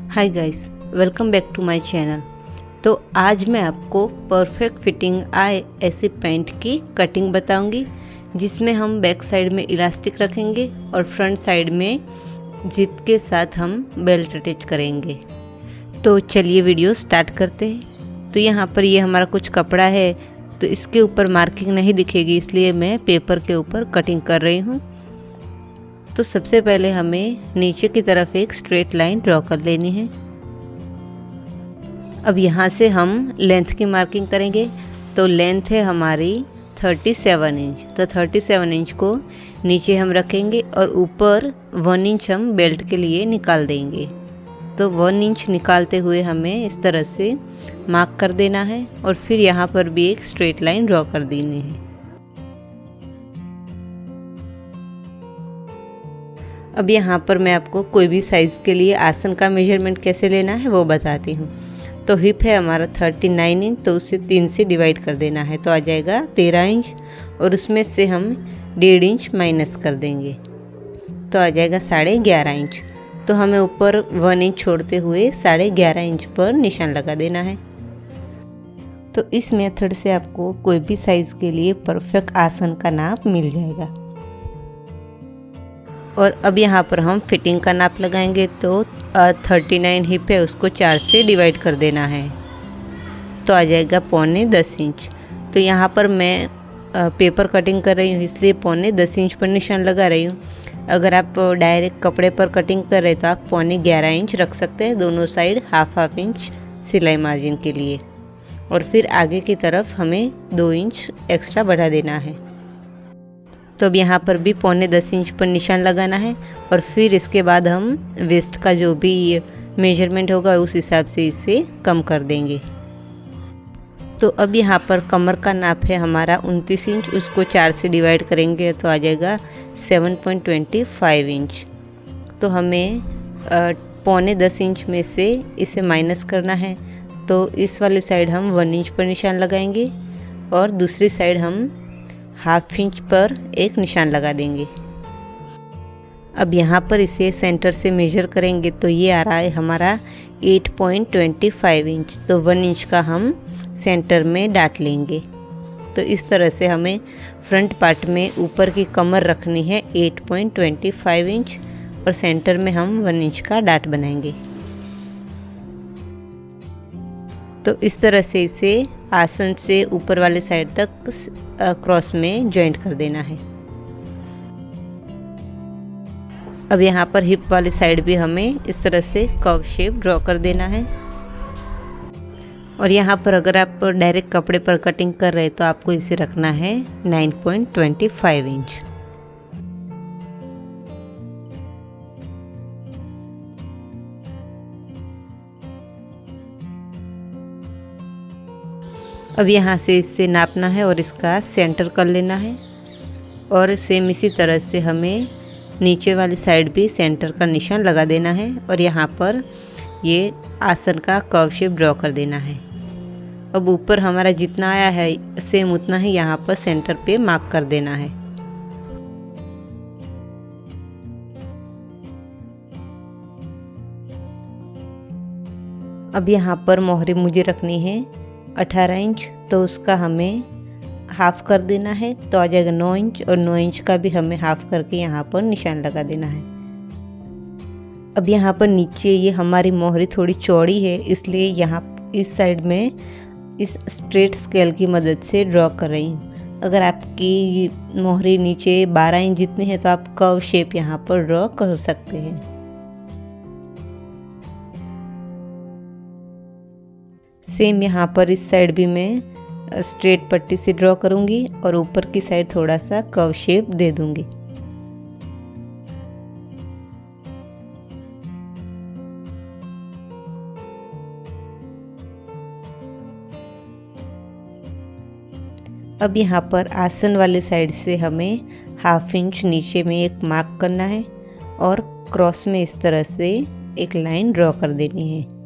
Hi guys, welcome back to my channel. तो आज मैं आपको परफेक्ट फिटिंग आए ऐसी पैंट की कटिंग बताऊंगी, जिसमें हम बैक साइड में इलास्टिक रखेंगे और फ्रंट साइड में जिप के साथ हम बेल्ट अटैच करेंगे। तो चलिए वीडियो स्टार्ट करते हैं। तो यहाँ पर ये हमारा कुछ कपड़ा है, तो इसके ऊपर मार्किंग नहीं दिखेगी, इसलिए मैं पेपर के ऊपर कटिंग कर रही हूँ। तो सबसे पहले हमें नीचे की तरफ एक स्ट्रेट लाइन ड्रॉ कर लेनी है। अब यहाँ से हम लेंथ की मार्किंग करेंगे। तो लेंथ है हमारी 37 इंच। तो 37 इंच को नीचे हम रखेंगे और ऊपर 1 इंच हम बेल्ट के लिए निकाल देंगे। तो 1 इंच निकालते हुए हमें इस तरह से मार्क कर देना है और फिर यहाँ पर भी एक स्ट्रेट लाइन ड्रॉ कर देनी है। अब यहाँ पर मैं आपको कोई भी साइज़ के लिए आसन का मेजरमेंट कैसे लेना है वो बताती हूँ। तो हिप है हमारा 39 इंच, तो उसे 3 से डिवाइड कर देना है, तो आ जाएगा 13 इंच और उसमें से हम 1.5 इंच माइनस कर देंगे, तो आ जाएगा 11.5 इंच। तो हमें ऊपर 1 इंच छोड़ते हुए 11.5 इंच पर निशान लगा देना है। तो इस मेथड से आपको कोई भी साइज़ के लिए परफेक्ट आसन का नाप मिल जाएगा। और अब यहाँ पर हम फिटिंग का नाप लगाएंगे। तो 39 हिप है, उसको 4 से डिवाइड कर देना है, तो आ जाएगा 9.25 इंच। तो यहाँ पर मैं पेपर कटिंग कर रही हूँ, इसलिए 9.25 इंच पर निशान लगा रही हूँ। अगर आप डायरेक्ट कपड़े पर कटिंग कर रहे तो आप 11.25 इंच रख सकते हैं, दोनों साइड हाफ इंच सिलाई मार्जिन के लिए। और फिर आगे की तरफ हमें 2 इंच एक्स्ट्रा बढ़ा देना है। तो अब यहाँ पर भी 9.25 इंच पर निशान लगाना है और फिर इसके बाद हम वेस्ट का जो भी मेजरमेंट होगा उस हिसाब से इसे कम कर देंगे। तो अब यहाँ पर कमर का नाप है हमारा 29 इंच, उसको 4 से डिवाइड करेंगे तो आ जाएगा 7.25 इंच। तो हमें 9.25 इंच में से इसे माइनस करना है। तो इस वाली साइड हम 1 इंच पर निशान लगाएंगे और दूसरी साइड हम हाफ इंच पर एक निशान लगा देंगे। अब यहाँ पर इसे सेंटर से मेजर करेंगे तो ये आ रहा है हमारा 8.25 इंच। तो 1 इंच का हम सेंटर में डाट लेंगे। तो इस तरह से हमें फ्रंट पार्ट में ऊपर की कमर रखनी है 8.25 इंच और सेंटर में हम 1 इंच का डाट बनाएंगे। तो इस तरह से इसे आसन से ऊपर वाले साइड तक क्रॉस में जॉइंट कर देना है। अब यहाँ पर हिप वाली साइड भी हमें इस तरह से कर्व शेप ड्रॉ कर देना है। और यहाँ पर अगर आप डायरेक्ट कपड़े पर कटिंग कर रहे हैं तो आपको इसे रखना है 9.25 इंच। अब यहाँ से इससे नापना है और इसका सेंटर कर लेना है। और सेम इसी तरह से हमें नीचे वाली साइड भी सेंटर का निशान लगा देना है और यहाँ पर ये आसन का कर्व शेप ड्रॉ कर देना है। अब ऊपर हमारा जितना आया है सेम उतना ही यहाँ पर सेंटर पे मार्क कर देना है। अब यहाँ पर मोहरी मुझे रखनी है 18 इंच, तो उसका हमें हाफ कर देना है, तो आ जाएगा 9 इंच और 9 इंच का भी हमें हाफ करके यहाँ पर निशान लगा देना है। अब यहाँ पर नीचे ये हमारी मोहरी थोड़ी चौड़ी है, इसलिए यहाँ इस साइड में इस स्ट्रेट स्केल की मदद से ड्रॉ कर रही हूँ। अगर आपकी मोहरी नीचे 12 इंच जितनी है तो आप कर्व शेप यहाँ पर ड्रॉ कर सकते हैं। सेम यहाँ पर इस साइड भी मैं स्ट्रेट पट्टी से ड्रॉ करूँगी और ऊपर की साइड थोड़ा सा कर्व शेप दे दूँगी। अब यहाँ पर आसन वाले साइड से हमें हाफ इंच नीचे में एक मार्क करना है और क्रॉस में इस तरह से एक लाइन ड्रॉ कर देनी है।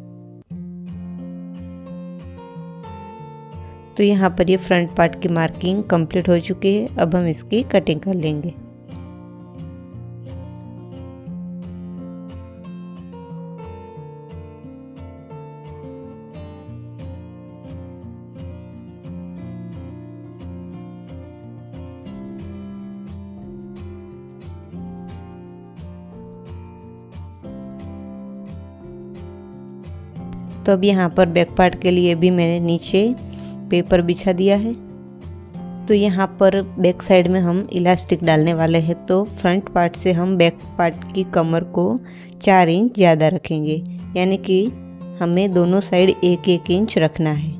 तो यहाँ पर ये फ्रंट पार्ट की मार्किंग कंप्लीट हो चुकी है। अब हम इसकी कटिंग कर लेंगे। तो अब यहाँ पर बैक पार्ट के लिए भी मैंने नीचे पेपर बिछा दिया है। तो यहाँ पर बैक साइड में हम इलास्टिक डालने वाले हैं, तो फ्रंट पार्ट से हम बैक पार्ट की कमर को 4 इंच ज़्यादा रखेंगे, यानी कि हमें दोनों साइड 1-1 इंच रखना है।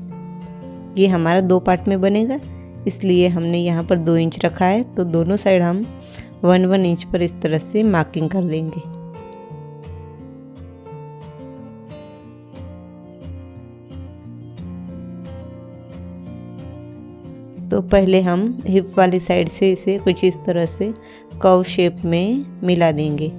ये हमारा 2 पार्ट में बनेगा, इसलिए हमने यहाँ पर 2 इंच रखा है। तो दोनों साइड हम 1-1 इंच पर इस तरह से मार्किंग कर देंगे। तो पहले हम हिप वाली साइड से इसे कुछ इस तरह से कर्व शेप में मिला देंगे।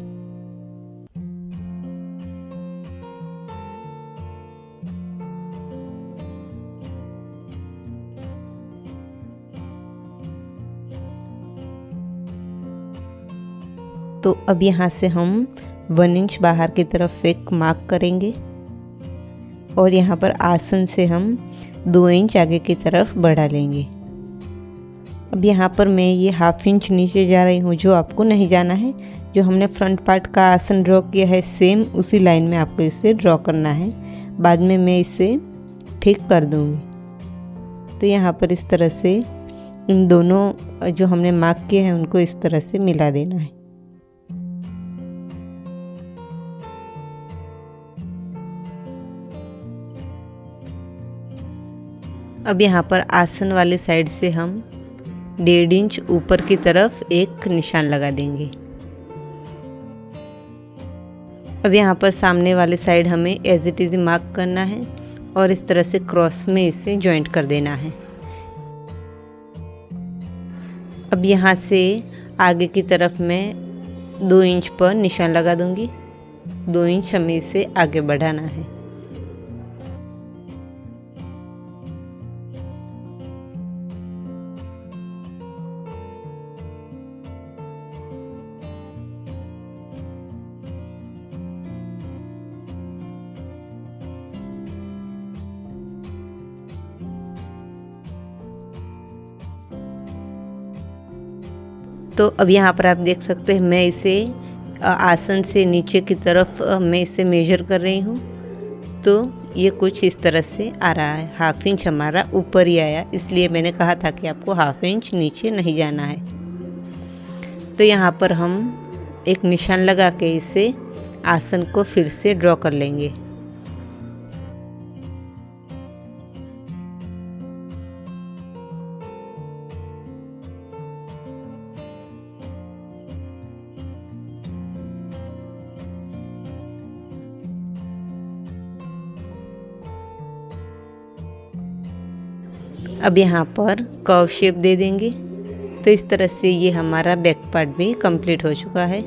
तो अब यहाँ से हम 1 इंच बाहर की तरफ एक मार्क करेंगे और यहाँ पर आसन से हम 2 इंच आगे की तरफ बढ़ा लेंगे। अब यहाँ पर मैं ये 1/2 इंच नीचे जा रही हूँ, जो आपको नहीं जाना है। जो हमने फ्रंट पार्ट का आसन ड्रॉ किया है, सेम उसी लाइन में आपको इसे ड्रॉ करना है। बाद में मैं इसे ठीक कर दूँगी। तो यहाँ पर इस तरह से इन दोनों जो हमने मार्क किए हैं उनको इस तरह से मिला देना है। अब यहाँ पर आसन वाली साइड से हम 1.5 इंच ऊपर की तरफ एक निशान लगा देंगे। अब यहाँ पर सामने वाली साइड हमें एज इट इज़ मार्क करना है और इस तरह से क्रॉस में इसे जॉइंट कर देना है। अब यहाँ से आगे की तरफ मैं 2 इंच पर निशान लगा दूंगी। 2 इंच हमें इसे आगे बढ़ाना है। तो अब यहाँ पर आप देख सकते हैं मैं इसे आसन से नीचे की तरफ मैं इसे मेजर कर रही हूँ। तो ये कुछ इस तरह से आ रहा है। 1/2 इंच हमारा ऊपर ही आया, इसलिए मैंने कहा था कि आपको 1/2 इंच नीचे नहीं जाना है। तो यहाँ पर हम एक निशान लगा के इसे आसन को फिर से ड्रॉ कर लेंगे। अब यहाँ पर कर्व शेप दे देंगे। तो इस तरह से ये हमारा बैक पार्ट भी कंप्लीट हो चुका है।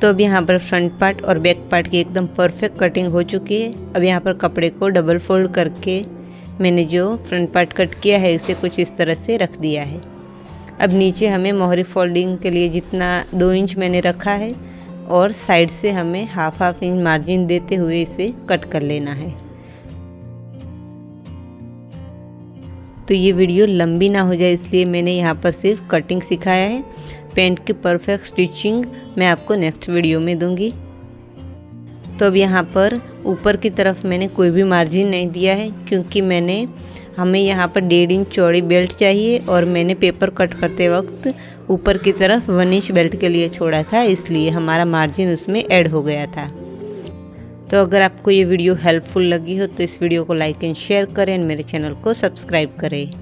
तो अब यहाँ पर फ्रंट पार्ट और बैक पार्ट की एकदम परफेक्ट कटिंग हो चुकी है। अब यहाँ पर कपड़े को डबल फोल्ड करके मैंने जो फ्रंट पार्ट कट किया है उसे कुछ इस तरह से रख दिया है। अब नीचे हमें मोहरी फोल्डिंग के लिए जितना 2 इंच मैंने रखा है और साइड से हमें 1/2 इंच मार्जिन देते हुए इसे कट कर लेना है। तो ये वीडियो लंबी ना हो जाए इसलिए मैंने यहाँ पर सिर्फ कटिंग सिखाया है। पैंट की परफेक्ट स्टिचिंग मैं आपको नेक्स्ट वीडियो में दूंगी। तो अब यहाँ पर ऊपर की तरफ मैंने कोई भी मार्जिन नहीं दिया है, क्योंकि हमें यहाँ पर 1.5 इंच चौड़ी बेल्ट चाहिए और मैंने पेपर कट करते वक्त ऊपर की तरफ 1 इंच बेल्ट के लिए छोड़ा था, इसलिए हमारा मार्जिन उसमें ऐड हो गया था। तो अगर आपको ये वीडियो हेल्पफुल लगी हो तो इस वीडियो को लाइक एंड शेयर करें और मेरे चैनल को सब्सक्राइब करें।